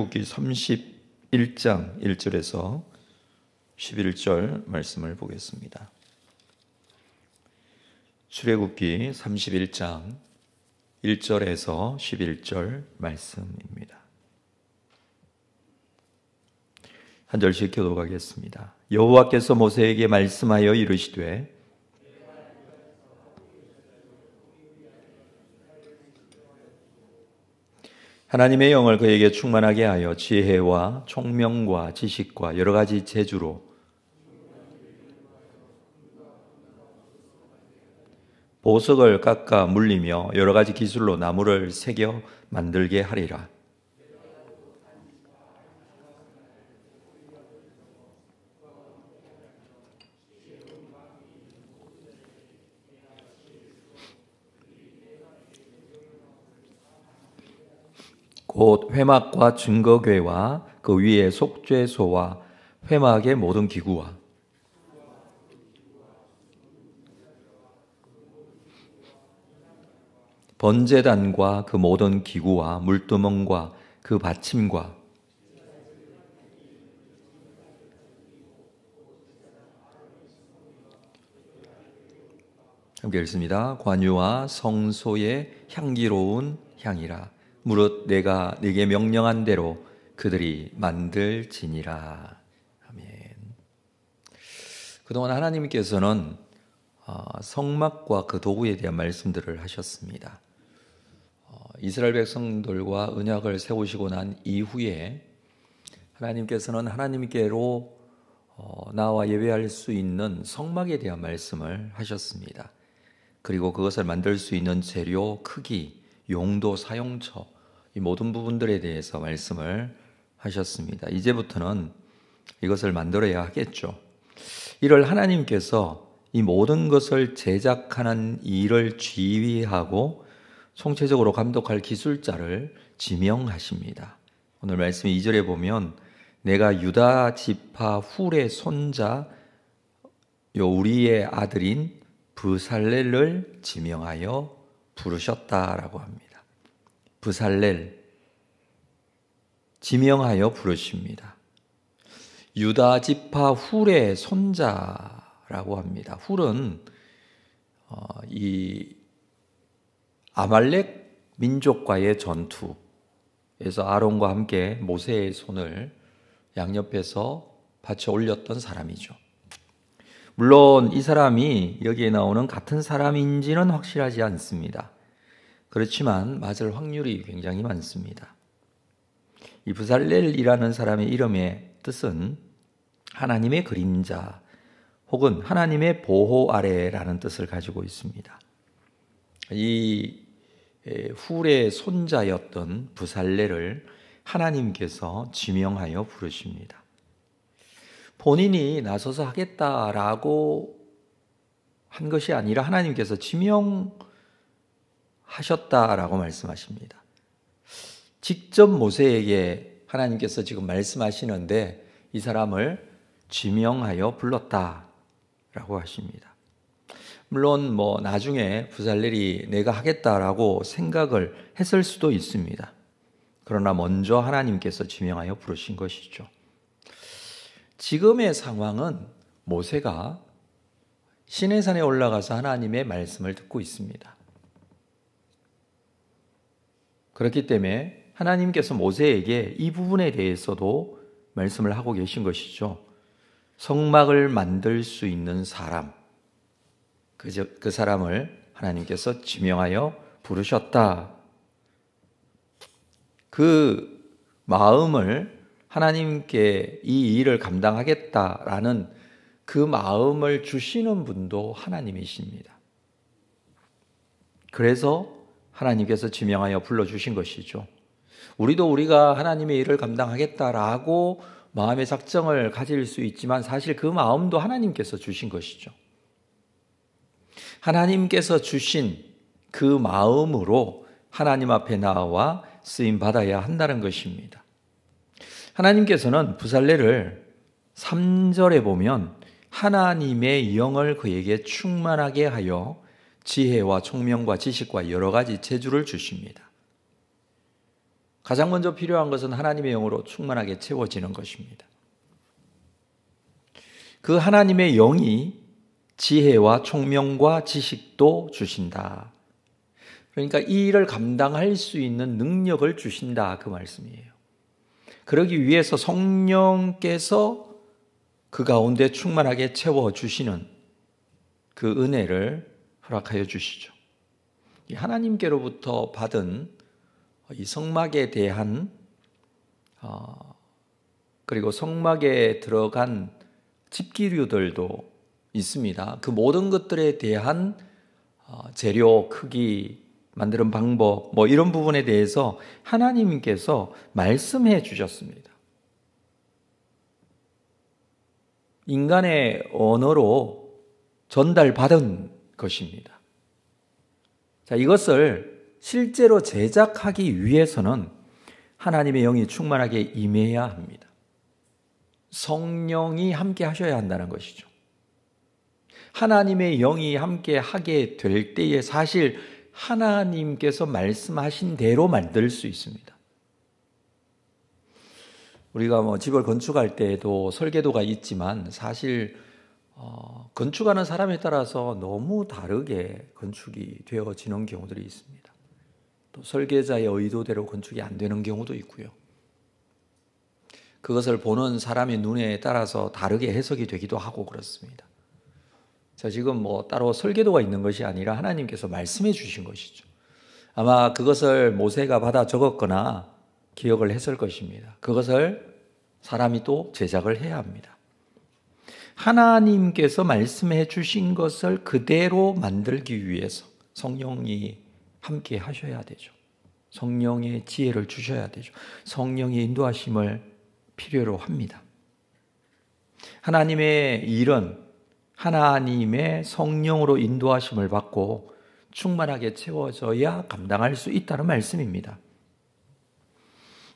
출애굽기 31장 1절에서 11절 말씀을 보겠습니다. 출애굽기 31장 1절에서 11절 말씀입니다. 한 절씩 교독하겠습니다. 여호와께서 모세에게 말씀하여 이르시되 하나님의 영을 그에게 충만하게 하여 지혜와 총명과 지식과 여러 가지 재주로 보석을 깎아 물리며 여러 가지 기술로 나무를 새겨 만들게 하리라. 곧 회막과 증거궤와 그 위에 속죄소와 회막의 모든 기구와 번제단과 그 모든 기구와 물두멍과 그 받침과 함께 읽습니다. 관유와 성소의 향기로운 향이라. 무릇 내가 네게 명령한 대로 그들이 만들지니라. 아멘. 그동안 하나님께서는 성막과 그 도구에 대한 말씀들을 하셨습니다. 이스라엘 백성들과 언약을 세우시고 난 이후에 하나님께서는 하나님께로 나와 예배할 수 있는 성막에 대한 말씀을 하셨습니다. 그리고 그것을 만들 수 있는 재료, 크기, 용도, 사용처 이 모든 부분들에 대해서 말씀을 하셨습니다. 이제부터는 이것을 만들어야 하겠죠. 이를 하나님께서 이 모든 것을 제작하는 일을 지휘하고 총체적으로 감독할 기술자를 지명하십니다. 오늘 말씀 2절에 보면 내가 유다 지파 훌의 손자 우리의 아들인 브살렐을 지명하여 부르셨다라고 합니다. 브살렐 지명하여 부르십니다. 유다 지파 훌의 손자라고 합니다. 훌은 이 아말렉 민족과의 전투에서 아론과 함께 모세의 손을 양옆에서 받쳐 올렸던 사람이죠. 물론 이 사람이 여기에 나오는 같은 사람인지는 확실하지 않습니다. 그렇지만 맞을 확률이 굉장히 많습니다. 이 브살렐이라는 사람의 이름의 뜻은 하나님의 그림자 혹은 하나님의 보호 아래라는 뜻을 가지고 있습니다. 이 훌의 손자였던 브살렐을 하나님께서 지명하여 부르십니다. 본인이 나서서 하겠다라고 한 것이 아니라 하나님께서 지명하셨다라고 말씀하십니다. 직접 모세에게 하나님께서 지금 말씀하시는데 이 사람을 지명하여 불렀다라고 하십니다. 물론 나중에 브살렐이 내가 하겠다라고 생각을 했을 수도 있습니다. 그러나 먼저 하나님께서 지명하여 부르신 것이죠. 지금의 상황은 모세가 시내산에 올라가서 하나님의 말씀을 듣고 있습니다. 그렇기 때문에 하나님께서 모세에게 이 부분에 대해서도 말씀을 하고 계신 것이죠. 성막을 만들 수 있는 사람, 그 사람을 하나님께서 지명하여 부르셨다. 그 마음을 하나님께 이 일을 감당하겠다라는 그 마음을 주시는 분도 하나님이십니다. 그래서 하나님께서 지명하여 불러주신 것이죠. 우리가 하나님의 일을 감당하겠다라고 마음의 작정을 가질 수 있지만 사실 그 마음도 하나님께서 주신 것이죠. 하나님께서 주신 그 마음으로 하나님 앞에 나와 쓰임 받아야 한다는 것입니다. 하나님께서는 브살렐을 3절에 보면 하나님의 영을 그에게 충만하게 하여 지혜와 총명과 지식과 여러 가지 재주를 주십니다. 가장 먼저 필요한 것은 하나님의 영으로 충만하게 채워지는 것입니다. 그 하나님의 영이 지혜와 총명과 지식도 주신다. 그러니까 이 일을 감당할 수 있는 능력을 주신다, 그 말씀이에요. 그러기 위해서 성령께서 그 가운데 충만하게 채워주시는 그 은혜를 허락하여 주시죠. 하나님께로부터 받은 이 성막에 대한 그리고 성막에 들어간 집기류들도 있습니다. 그 모든 것들에 대한 재료, 크기, 만드는 방법, 이런 부분에 대해서 하나님께서 말씀해 주셨습니다. 인간의 언어로 전달받은 것입니다. 자, 이것을 실제로 제작하기 위해서는 하나님의 영이 충만하게 임해야 합니다. 성령이 함께 하셔야 한다는 것이죠. 하나님의 영이 함께 하게 될 때에 사실 하나님께서 말씀하신 대로 만들 수 있습니다. 우리가 집을 건축할 때에도 설계도가 있지만 사실 건축하는 사람에 따라서 너무 다르게 건축이 되어지는 경우들이 있습니다. 또 설계자의 의도대로 건축이 안 되는 경우도 있고요. 그것을 보는 사람의 눈에 따라서 다르게 해석이 되기도 하고 그렇습니다. 자, 지금 따로 설계도가 있는 것이 아니라 하나님께서 말씀해 주신 것이죠. 아마 그것을 모세가 받아 적었거나 기억을 했을 것입니다. 그것을 사람이 또 제작을 해야 합니다. 하나님께서 말씀해 주신 것을 그대로 만들기 위해서 성령이 함께 하셔야 되죠. 성령의 지혜를 주셔야 되죠. 성령의 인도하심을 필요로 합니다. 하나님의 일은 하나님의 성령으로 인도하심을 받고 충만하게 채워져야 감당할 수 있다는 말씀입니다.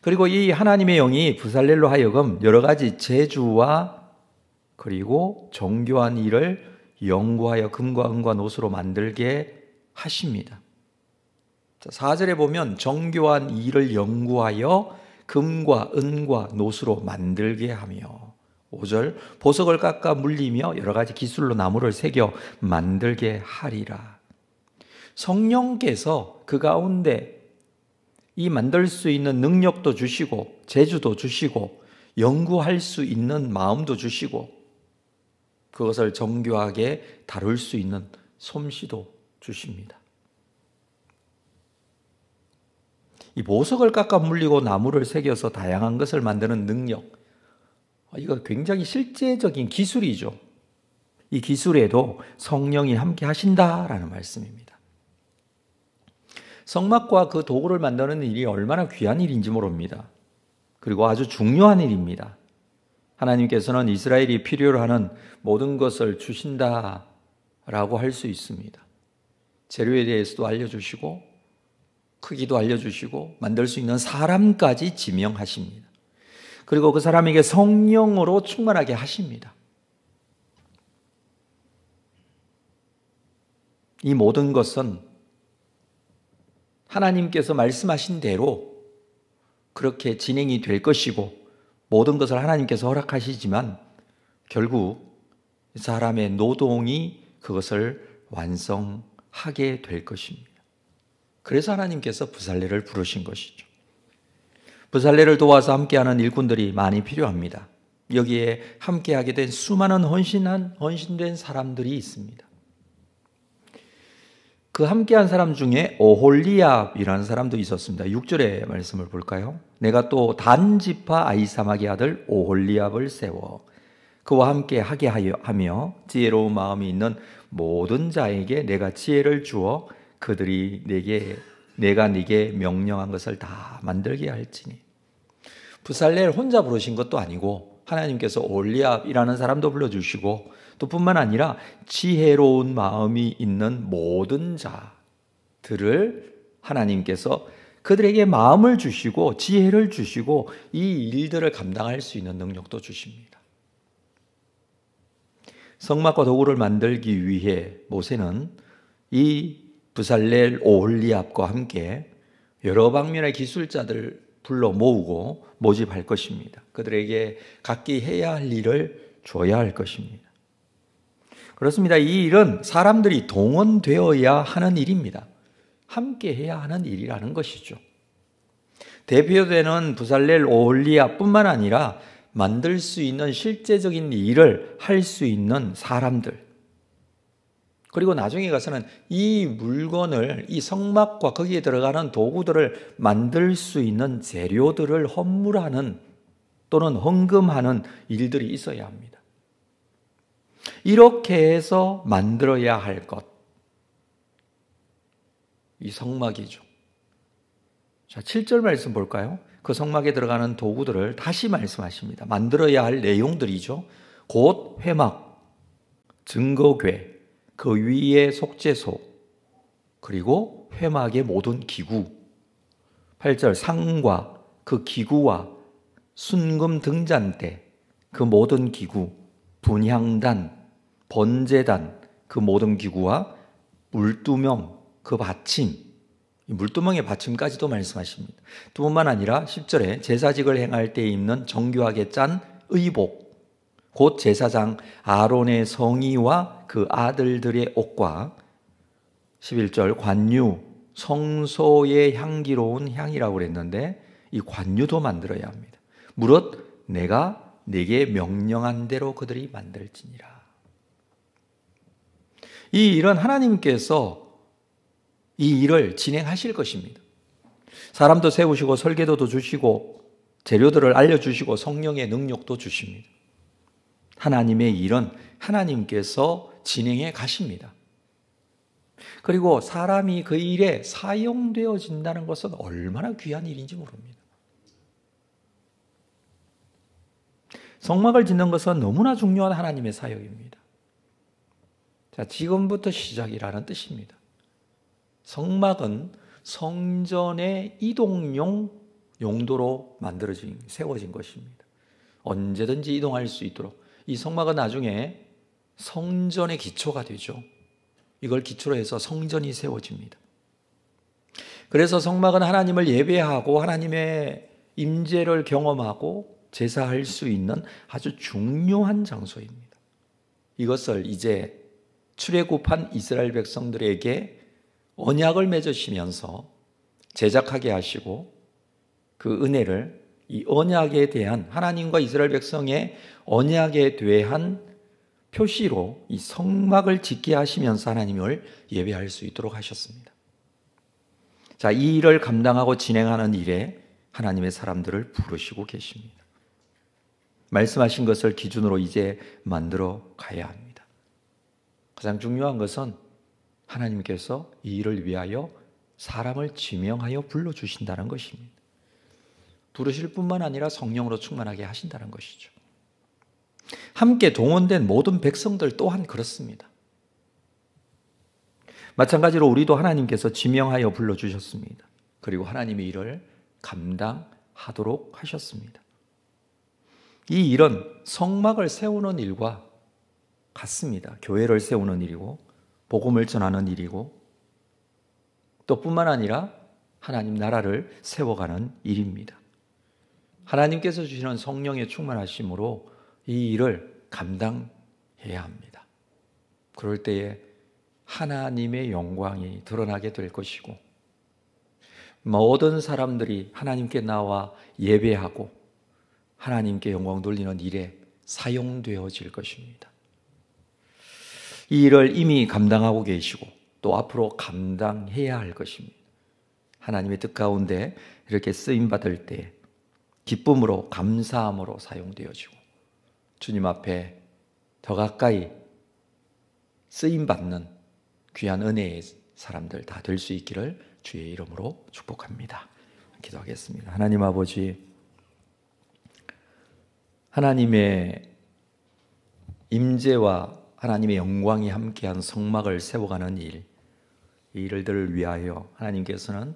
그리고 이 하나님의 영이 부살렐로 하여금 여러 가지 재주와 그리고 정교한 일을 연구하여 금과 은과 노수로 만들게 하십니다. 4절에 보면 정교한 일을 연구하여 금과 은과 노수로 만들게 하며, 5절 보석을 깎아 물리며 여러 가지 기술로 나무를 새겨 만들게 하리라. 성령께서 그 가운데 이 만들 수 있는 능력도 주시고 재주도 주시고 연구할 수 있는 마음도 주시고 그것을 정교하게 다룰 수 있는 솜씨도 주십니다. 이 보석을 깎아 물리고 나무를 새겨서 다양한 것을 만드는 능력, 이거 굉장히 실제적인 기술이죠. 이 기술에도 성령이 함께 하신다라는 말씀입니다. 성막과 그 도구를 만드는 일이 얼마나 귀한 일인지 모릅니다. 그리고 아주 중요한 일입니다. 하나님께서는 이스라엘이 필요로 하는 모든 것을 주신다라고 할 수 있습니다. 재료에 대해서도 알려주시고 크기도 알려주시고 만들 수 있는 사람까지 지명하십니다. 그리고 그 사람에게 성령으로 충만하게 하십니다. 이 모든 것은 하나님께서 말씀하신 대로 그렇게 진행이 될 것이고 모든 것을 하나님께서 허락하시지만 결국 사람의 노동이 그것을 완성하게 될 것입니다. 그래서 하나님께서 부살레를 부르신 것이죠. 부살레를 도와서 함께하는 일꾼들이 많이 필요합니다. 여기에 함께하게 된 수많은 헌신된 사람들이 있습니다. 그 함께한 사람 중에 오홀리압이라는 사람도 있었습니다. 6절의 말씀을 볼까요? 내가 또 단지파 아이사막의 아들 오홀리압을 세워 그와 함께 하게 하며 지혜로운 마음이 있는 모든 자에게 내가 지혜를 주어 그들이 내가 네게 명령한 것을 다 만들게 할지니. 부살렐 혼자 부르신 것도 아니고 하나님께서 오홀리압이라는 사람도 불러주시고 또 뿐만 아니라 지혜로운 마음이 있는 모든 자들을 하나님께서 그들에게 마음을 주시고 지혜를 주시고 이 일들을 감당할 수 있는 능력도 주십니다. 성막과 도구를 만들기 위해 모세는 이 부살렐 오홀리압과 함께 여러 방면의 기술자들을 불러 모으고 모집할 것입니다. 그들에게 각기 해야 할 일을 줘야 할 것입니다. 그렇습니다. 이 일은 사람들이 동원되어야 하는 일입니다. 함께 해야 하는 일이라는 것이죠. 대표되는 부살렐 오홀리아뿐만 아니라 만들 수 있는 실제적인 일을 할 수 있는 사람들, 그리고 나중에 가서는 이 물건을, 이 성막과 거기에 들어가는 도구들을 만들 수 있는 재료들을 헌물하는 또는 헌금하는 일들이 있어야 합니다. 이렇게 해서 만들어야 할 것, 이 성막이죠. 자, 7절 말씀 볼까요? 그 성막에 들어가는 도구들을 다시 말씀하십니다. 만들어야 할 내용들이죠. 곧 회막, 증거궤, 그 위에 속죄소, 그리고 회막의 모든 기구. 8절 상과 그 기구와 순금 등잔대, 그 모든 기구, 분향단, 번제단, 그 모든 기구와 물두멍, 그 받침, 물두멍의 받침까지도 말씀하십니다. 뿐만 아니라 10절에 제사직을 행할 때 입는 정교하게 짠 의복, 곧 제사장 아론의 성의와 그 아들들의 옷과 11절 관유, 성소의 향기로운 향이라고 그랬는데 이 관유도 만들어야 합니다. 무릇 내가 네게 명령한 대로 그들이 만들지니라. 이 일은 하나님께서 이 일을 진행하실 것입니다. 사람도 세우시고 설계도도 주시고 재료들을 알려주시고 성령의 능력도 주십니다. 하나님의 일은 하나님께서 진행해 가십니다. 그리고 사람이 그 일에 사용되어진다는 것은 얼마나 귀한 일인지 모릅니다. 성막을 짓는 것은 너무나 중요한 하나님의 사역입니다. 자, 지금부터 시작이라는 뜻입니다. 성막은 성전의 이동용 용도로 세워진 것입니다. 언제든지 이동할 수 있도록. 이 성막은 나중에 성전의 기초가 되죠. 이걸 기초로 해서 성전이 세워집니다. 그래서 성막은 하나님을 예배하고 하나님의 임재를 경험하고 제사할 수 있는 아주 중요한 장소입니다. 이것을 이제 출애굽한 이스라엘 백성들에게 언약을 맺으시면서 제작하게 하시고 그 은혜를, 이 언약에 대한, 하나님과 이스라엘 백성의 언약에 대한 표시로 이 성막을 짓게 하시면서 하나님을 예배할 수 있도록 하셨습니다. 자, 이 일을 감당하고 진행하는 일에 하나님의 사람들을 부르시고 계십니다. 말씀하신 것을 기준으로 이제 만들어 가야 합니다. 가장 중요한 것은 하나님께서 이 일을 위하여 사람을 지명하여 불러주신다는 것입니다. 부르실 뿐만 아니라 성령으로 충만하게 하신다는 것이죠. 함께 동원된 모든 백성들 또한 그렇습니다. 마찬가지로 우리도 하나님께서 지명하여 불러주셨습니다. 그리고 하나님의 일을 감당하도록 하셨습니다. 이 일은 성막을 세우는 일과 같습니다. 교회를 세우는 일이고 복음을 전하는 일이고 또 뿐만 아니라 하나님 나라를 세워가는 일입니다. 하나님께서 주시는 성령의 충만하심으로 이 일을 감당해야 합니다. 그럴 때에 하나님의 영광이 드러나게 될 것이고 모든 사람들이 하나님께 나와 예배하고 하나님께 영광 돌리는 일에 사용되어질 것입니다. 이 일을 이미 감당하고 계시고 또 앞으로 감당해야 할 것입니다. 하나님의 뜻 가운데 이렇게 쓰임받을 때 기쁨으로 감사함으로 사용되어지고 주님 앞에 더 가까이 쓰임받는 귀한 은혜의 사람들 다 될 수 있기를 주의 이름으로 축복합니다. 기도하겠습니다. 하나님 아버지, 하나님의 임재와 하나님의 영광이 함께한 성막을 세워가는 일, 이 일들을 위하여 하나님께서는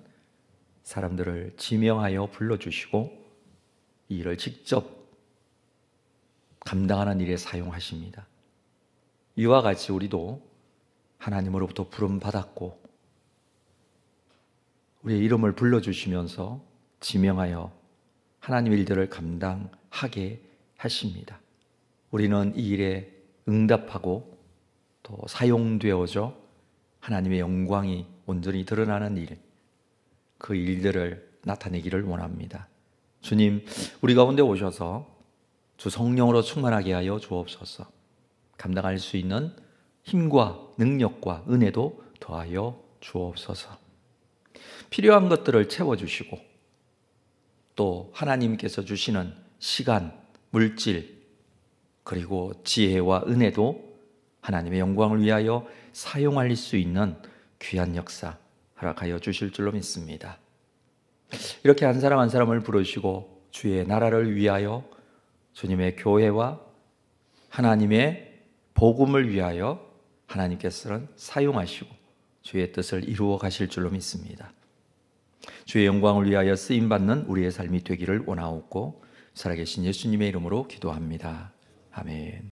사람들을 지명하여 불러주시고 이 일을 직접 감당하는 일에 사용하십니다. 이와 같이 우리도 하나님으로부터 부름받았고 우리의 이름을 불러주시면서 지명하여 하나님 일들을 감당하게 하십니다. 우리는 이 일에 응답하고 또 사용되어져 하나님의 영광이 온전히 드러나는 일, 그 일들을 나타내기를 원합니다. 주님, 우리 가운데 오셔서 주 성령으로 충만하게 하여 주옵소서. 감당할 수 있는 힘과 능력과 은혜도 더하여 주옵소서. 필요한 것들을 채워주시고 또 하나님께서 주시는 시간, 물질, 그리고 지혜와 은혜도 하나님의 영광을 위하여 사용할 수 있는 귀한 역사 허락하여 주실 줄로 믿습니다. 이렇게 한 사람 한 사람을 부르시고 주의 나라를 위하여 주님의 교회와 하나님의 복음을 위하여 하나님께서는 사용하시고 주의 뜻을 이루어 가실 줄로 믿습니다. 주의 영광을 위하여 쓰임받는 우리의 삶이 되기를 원하옵고 살아계신 예수님의 이름으로 기도합니다. 아멘.